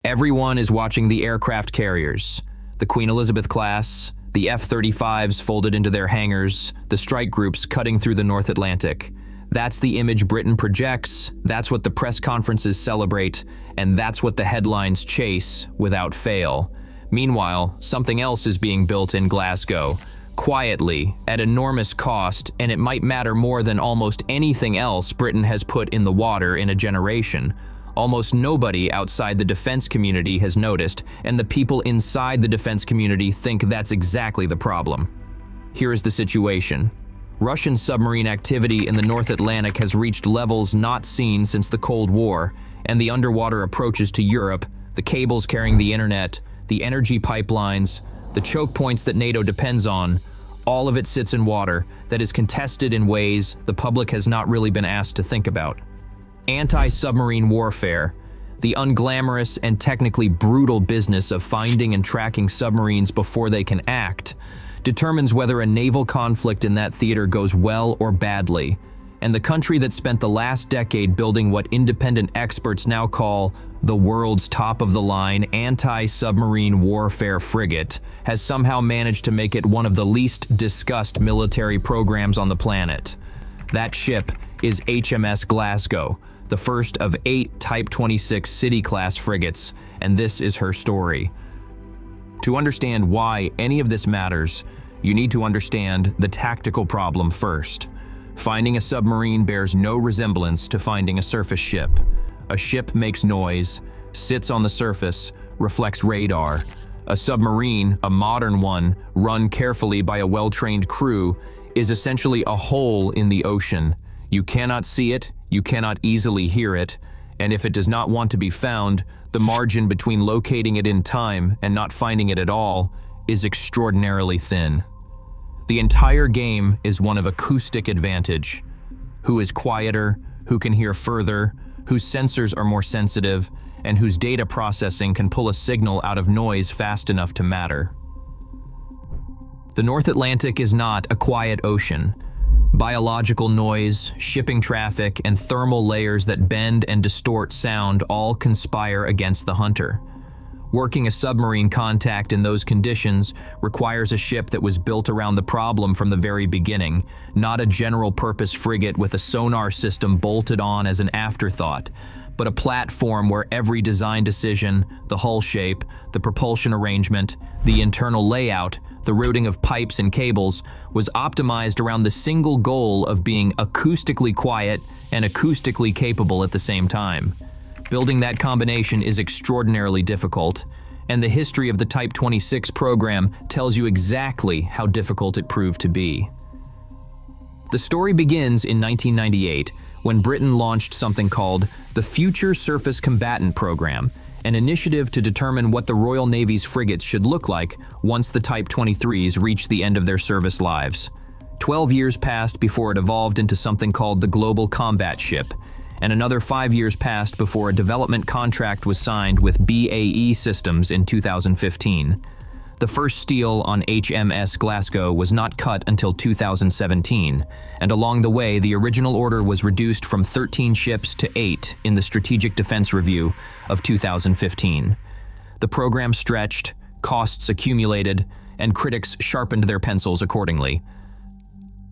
Everyone is watching the aircraft carriers. The Queen Elizabeth class, the F-35s folded into their hangars, the strike groups cutting through the North Atlantic. That's the image Britain projects, that's what the press conferences celebrate, and that's what the headlines chase without fail. Meanwhile, something else is being built in Glasgow, quietly, at enormous cost, and it might matter more than almost anything else Britain has put in the water in a generation. Almost nobody outside the defense community has noticed, and the people inside the defense community think that's exactly the problem. Here is the situation. Russian submarine activity in the North Atlantic has reached levels not seen since the Cold War, and the underwater approaches to Europe, the cables carrying the internet, the energy pipelines, the choke points that NATO depends on, all of it sits in water that is contested in ways the public has not really been asked to think about. Anti-submarine warfare, the unglamorous and technically brutal business of finding and tracking submarines before they can act, determines whether a naval conflict in that theater goes well or badly. And the country that spent the last decade building what independent experts now call the world's top-of-the-line anti-submarine warfare frigate has somehow managed to make it one of the least discussed military programs on the planet. That ship is HMS Glasgow, the first of 8 Type 26 City-class frigates, and this is her story. To understand why any of this matters, you need to understand the tactical problem first. Finding a submarine bears no resemblance to finding a surface ship. A ship makes noise, sits on the surface, reflects radar. A submarine, a modern one, run carefully by a well-trained crew, is essentially a hole in the ocean. You cannot see it, you cannot easily hear it, and if it does not want to be found, the margin between locating it in time and not finding it at all is extraordinarily thin. The entire game is one of acoustic advantage. Who is quieter, who can hear further, whose sensors are more sensitive, and whose data processing can pull a signal out of noise fast enough to matter. The North Atlantic is not a quiet ocean. Biological noise, shipping traffic, and thermal layers that bend and distort sound all conspire against the hunter. Working a submarine contact in those conditions requires a ship that was built around the problem from the very beginning, not a general-purpose frigate with a sonar system bolted on as an afterthought, but a platform where every design decision, the hull shape, the propulsion arrangement, the internal layout, the routing of pipes and cables was optimized around the single goal of being acoustically quiet and acoustically capable at the same time. Building that combination is extraordinarily difficult, and the history of the Type 26 program tells you exactly how difficult it proved to be. The story begins in 1998 when Britain launched something called the Future Surface Combatant Program, an initiative to determine what the Royal Navy's frigates should look like once the Type 23s reached the end of their service lives. 12 years passed before it evolved into something called the Global Combat Ship, and another 5 years passed before a development contract was signed with BAE Systems in 2015. The first steel on HMS Glasgow was not cut until 2017, and along the way the original order was reduced from 13 ships to 8 in the Strategic Defense Review of 2015. The program stretched, costs accumulated, and critics sharpened their pencils accordingly.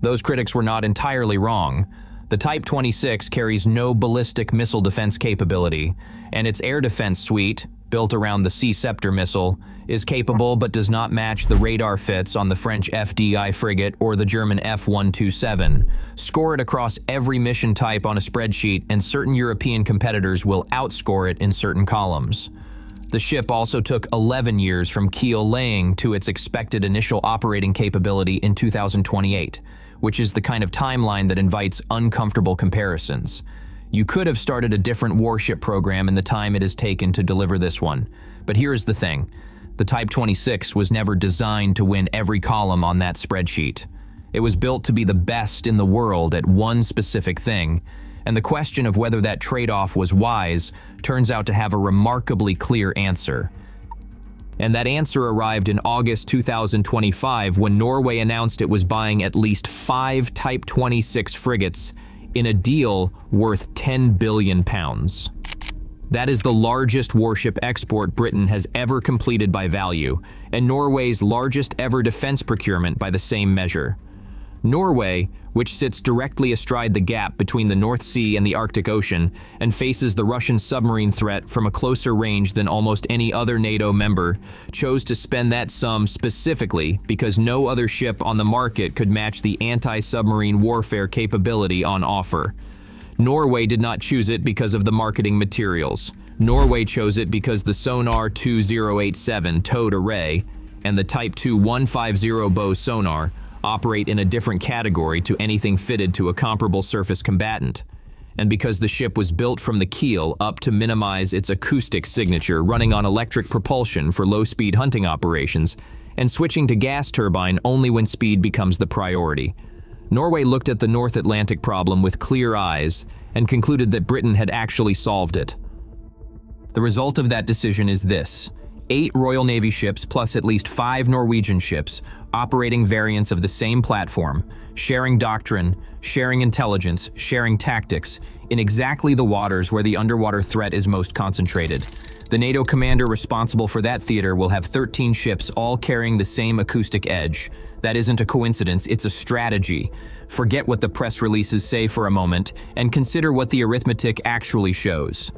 Those critics were not entirely wrong. The Type 26 carries no ballistic missile defense capability, and its air defense suite, built around the Sea Scepter missile, is capable but does not match the radar fits on the French FDI frigate or the German F-127. Score it across every mission type on a spreadsheet, and certain European competitors will outscore it in certain columns. The ship also took 11 years from keel laying to its expected initial operating capability in 2028, which is the kind of timeline that invites uncomfortable comparisons. You could have started a different warship program in the time it has taken to deliver this one. But here is the thing. The Type 26 was never designed to win every column on that spreadsheet. It was built to be the best in the world at one specific thing, and the question of whether that trade-off was wise turns out to have a remarkably clear answer. And that answer arrived in August 2025 when Norway announced it was buying at least 5 Type 26 frigates in a deal worth £10 billion. That is the largest warship export Britain has ever completed by value, and Norway's largest ever defense procurement by the same measure. Norway, which sits directly astride the gap between the North Sea and the Arctic Ocean and faces the Russian submarine threat from a closer range than almost any other NATO member, chose to spend that sum specifically because no other ship on the market could match the anti-submarine warfare capability on offer. Norway did not choose it because of the marketing materials. Norway chose it because the Sonar 2087 towed array and the Type 2150 bow sonar operate in a different category to anything fitted to a comparable surface combatant, and because the ship was built from the keel up to minimize its acoustic signature, running on electric propulsion for low-speed hunting operations and switching to gas turbine only when speed becomes the priority. Norway looked at the North Atlantic problem with clear eyes and concluded that Britain had actually solved it. The result of that decision is this: 8 Royal Navy ships plus at least 5 Norwegian ships operating variants of the same platform, sharing doctrine, sharing intelligence, sharing tactics, in exactly the waters where the underwater threat is most concentrated. The NATO commander responsible for that theater will have 13 ships all carrying the same acoustic edge. That isn't a coincidence, it's a strategy. Forget what the press releases say for a moment and consider what the arithmetic actually shows.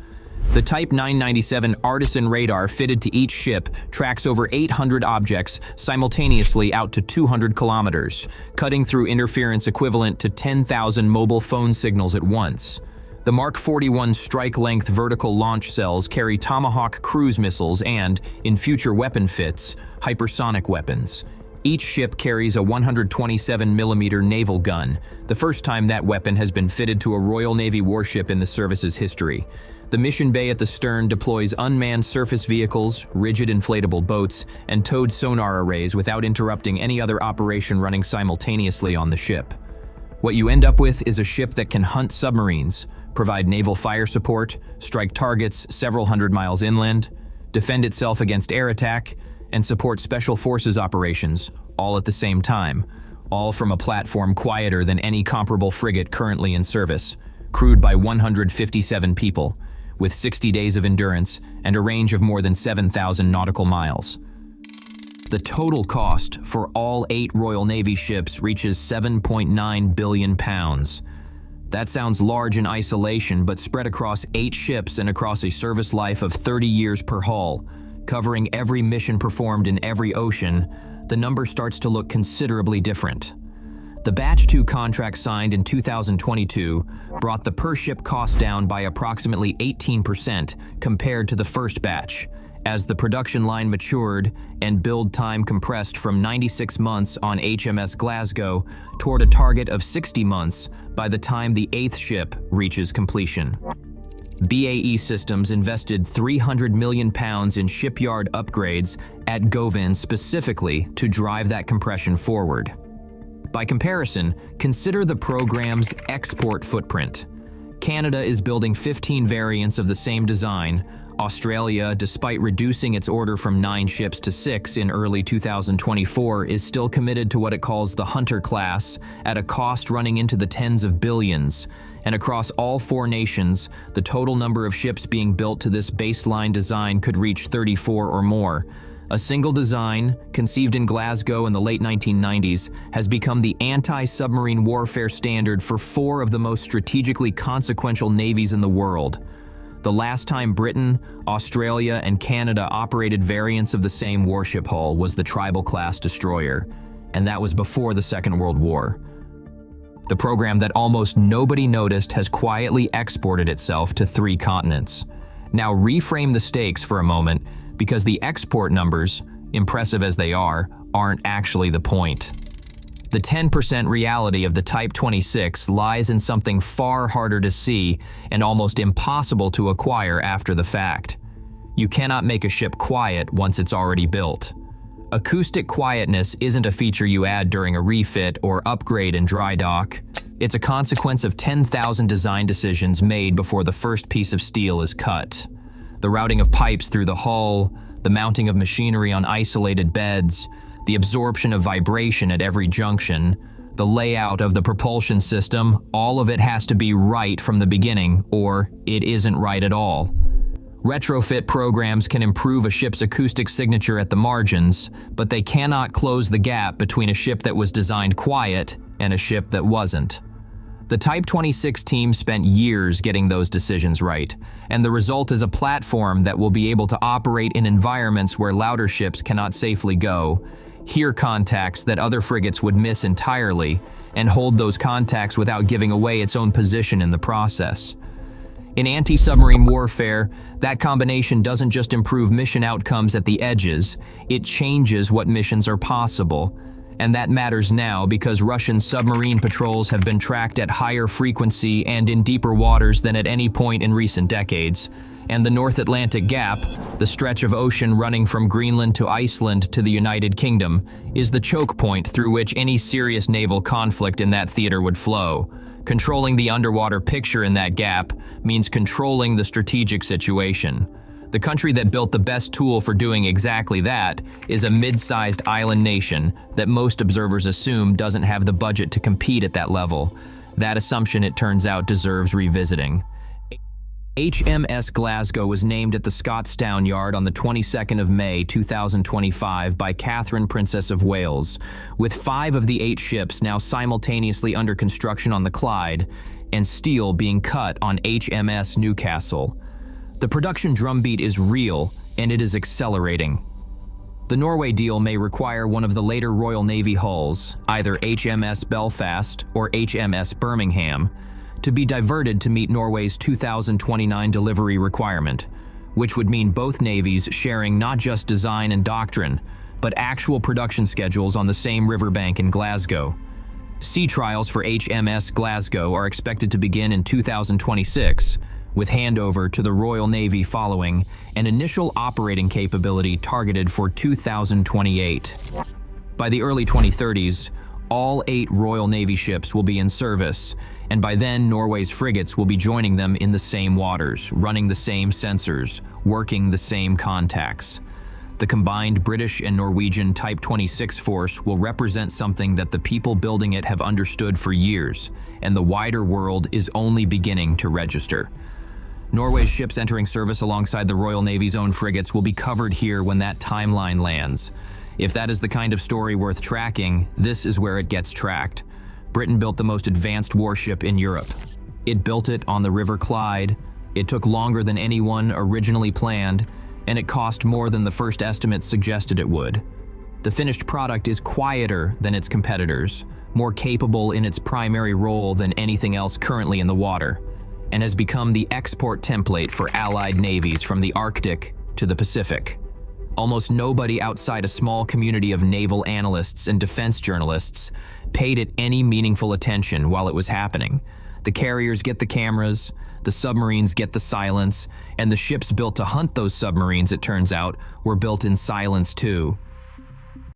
The Type 997 Artisan radar fitted to each ship tracks over 800 objects simultaneously out to 200 kilometers, cutting through interference equivalent to 10,000 mobile phone signals at once. The Mark 41 strike-length vertical launch cells carry Tomahawk cruise missiles and, in future weapon fits, hypersonic weapons. Each ship carries a 127mm naval gun, the first time that weapon has been fitted to a Royal Navy warship in the service's history. The mission bay at the stern deploys unmanned surface vehicles, rigid inflatable boats, and towed sonar arrays without interrupting any other operation running simultaneously on the ship. What you end up with is a ship that can hunt submarines, provide naval fire support, strike targets several hundred miles inland, defend itself against air attack, and support special forces operations, all at the same time, all from a platform quieter than any comparable frigate currently in service, crewed by 157 people, with 60 days of endurance and a range of more than 7,000 nautical miles. The total cost for all 8 Royal Navy ships reaches £7.9 billion. That sounds large in isolation, but spread across 8 ships and across a service life of 30 years per hull, covering every mission performed in every ocean, the number starts to look considerably different. The Batch 2 contract signed in 2022 brought the per-ship cost down by approximately 18% compared to the first batch, as the production line matured and build time compressed from 96 months on HMS Glasgow toward a target of 60 months by the time the 8th ship reaches completion. BAE Systems invested £300 million in shipyard upgrades at Govan specifically to drive that compression forward. By comparison, consider the program's export footprint. Canada is building 15 variants of the same design. Australia, despite reducing its order from 9 ships to 6 in early 2024, is still committed to what it calls the Hunter class at a cost running into the tens of billions. And across all 4 nations, the total number of ships being built to this baseline design could reach 34 or more. A single design, conceived in Glasgow in the late 1990s, has become the anti-submarine warfare standard for 4 of the most strategically consequential navies in the world. The last time Britain, Australia, and Canada operated variants of the same warship hull was the Tribal-class destroyer, and that was before the Second World War. The program that almost nobody noticed has quietly exported itself to 3 continents. Now reframe the stakes for a moment, because the export numbers, impressive as they are, aren't actually the point. The 10% reality of the Type 26 lies in something far harder to see and almost impossible to acquire after the fact. You cannot make a ship quiet once it's already built. Acoustic quietness isn't a feature you add during a refit or upgrade in dry dock. It's a consequence of 10,000 design decisions made before the first piece of steel is cut. The routing of pipes through the hull, the mounting of machinery on isolated beds, the absorption of vibration at every junction, the layout of the propulsion system, all of it has to be right from the beginning, or it isn't right at all. Retrofit programs can improve a ship's acoustic signature at the margins, but they cannot close the gap between a ship that was designed quiet and a ship that wasn't. The Type 26 team spent years getting those decisions right, and the result is a platform that will be able to operate in environments where louder ships cannot safely go, hear contacts that other frigates would miss entirely, and hold those contacts without giving away its own position in the process. In anti-submarine warfare, that combination doesn't just improve mission outcomes at the edges, it changes what missions are possible. And that matters now because Russian submarine patrols have been tracked at higher frequency and in deeper waters than at any point in recent decades. And the North Atlantic Gap, the stretch of ocean running from Greenland to Iceland to the United Kingdom, is the choke point through which any serious naval conflict in that theater would flow. Controlling the underwater picture in that gap means controlling the strategic situation. The country that built the best tool for doing exactly that is a mid-sized island nation that most observers assume doesn't have the budget to compete at that level. That assumption, it turns out, deserves revisiting. HMS Glasgow was named at the Scotstoun Yard on the 22nd of May 2025 by Catherine, Princess of Wales, with 5 of the 8 ships now simultaneously under construction on the Clyde and steel being cut on HMS Newcastle. The production drumbeat is real, and it is accelerating. The Norway deal may require one of the later Royal Navy hulls, either HMS Belfast or HMS Birmingham, to be diverted to meet Norway's 2029 delivery requirement, which would mean both navies sharing not just design and doctrine, but actual production schedules on the same riverbank in Glasgow. Sea trials for HMS Glasgow are expected to begin in 2026, with handover to the Royal Navy following, an initial operating capability targeted for 2028. By the early 2030s, all 8 Royal Navy ships will be in service, and by then Norway's frigates will be joining them in the same waters, running the same sensors, working the same contacts. The combined British and Norwegian Type 26 force will represent something that the people building it have understood for years, and the wider world is only beginning to register. Norway's ships entering service alongside the Royal Navy's own frigates will be covered here when that timeline lands. If that is the kind of story worth tracking, this is where it gets tracked. Britain built the most advanced warship in Europe. It built it on the River Clyde, it took longer than anyone originally planned, and it cost more than the first estimates suggested it would. The finished product is quieter than its competitors, more capable in its primary role than anything else currently in the water, and has become the export template for allied navies from the Arctic to the Pacific. Almost nobody outside a small community of naval analysts and defense journalists paid it any meaningful attention while it was happening. The carriers get the cameras, the submarines get the silence, and the ships built to hunt those submarines, it turns out, were built in silence too.